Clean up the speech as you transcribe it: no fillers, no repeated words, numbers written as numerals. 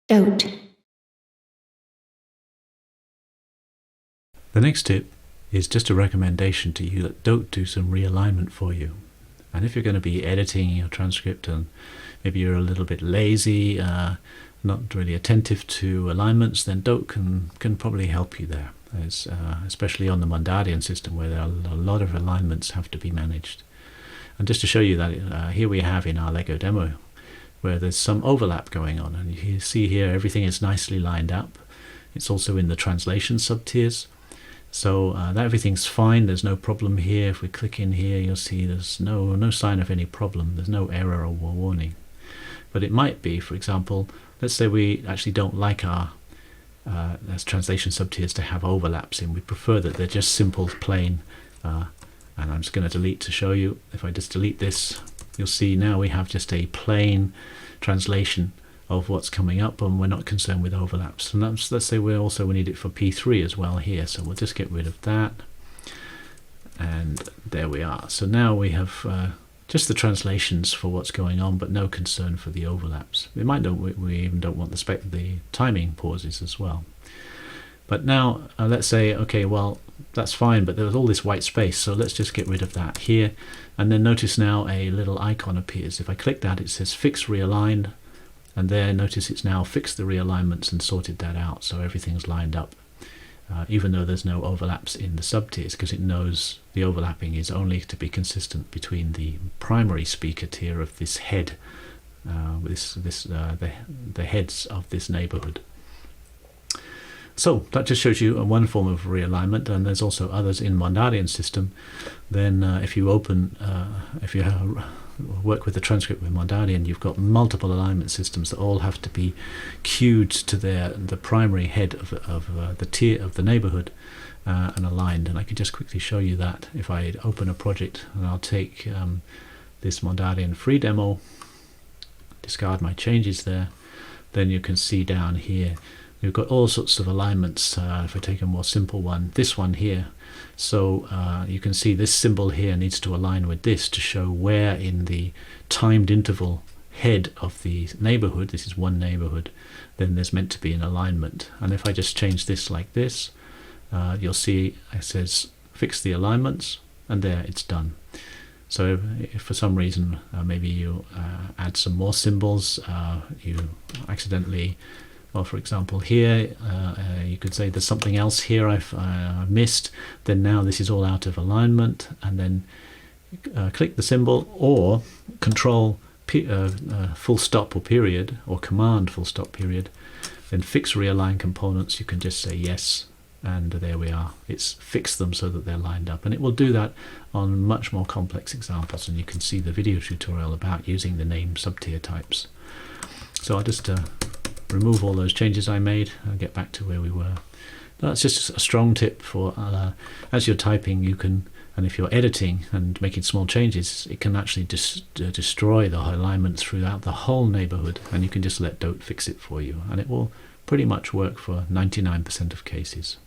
DOTE. The next tip is just a recommendation to you that DOTE do some realignment for you. And if you're going to be editing your transcript and maybe you're a little bit lazy, not really attentive to alignments, then DOTE can probably help you there, especially on the Mondadian system where there are a lot of alignments have to be managed. And just to show you that, here we have in our Lego demo where there's some overlap going on, and you see here everything is nicely lined up. It's also in the translation subtiers. So that everything's fine, there's no problem here. If we click in here, you'll see there's no sign of any problem, there's no error or warning. But it might be, for example, let's say we actually don't like our translation subtiers to have overlaps in. We prefer that they're just simple, plain, and I'm just going to delete to show you. If I just delete this, you'll see now we have just a plain translation of what's coming up, and we're not concerned with overlaps. And let's say we need it for P3 as well here, so we'll just get rid of that, and there we are. So now we have just the translations for what's going on, but no concern for the overlaps. We even don't want the timing pauses as well. But now let's say, okay, well, that's fine, but there's all this white space, so let's just get rid of that here. And then notice now a little icon appears. If I click that, it says fix realigned. And there, notice it's now fixed the realignments and sorted that out, so everything's lined up, even though there's no overlaps in the subtiers, because it knows the overlapping is only to be consistent between the primary speaker tier of this head, the heads of this neighborhood. So that just shows you one form of realignment, and there's also others in Mondalian system. Then if you work with the transcript with Mondadian, you've got multiple alignment systems that all have to be queued to the primary head of the tier of the neighborhood and aligned. And I could just quickly show you that if I open a project, and I'll take this Mondadian free demo, discard my changes there, then you can see down here we've got all sorts of alignments. If I take a more simple one, this one here, so you can see this symbol here needs to align with this to show where in the timed interval head of the neighborhood, this is one neighborhood, then there's meant to be an alignment. And if I just change this like this, you'll see it says fix the alignments, and there it's done. So if for some reason maybe you add some more symbols, you accidentally, well, for example here, you could say there's something else here I've missed, then now this is all out of alignment, and then click the symbol or control full stop or period, or command full stop period, then fix realign components. You can just say yes, and there we are. It's fixed them so that they're lined up, and it will do that on much more complex examples, and you can see the video tutorial about using the name subtier types. So I'll just remove all those changes I made and get back to where we were. That's just a strong tip for as you're typing, you can, and if you're editing and making small changes, it can actually destroy the alignment throughout the whole neighborhood, and you can just let DOTE fix it for you, and it will pretty much work for 99% of cases.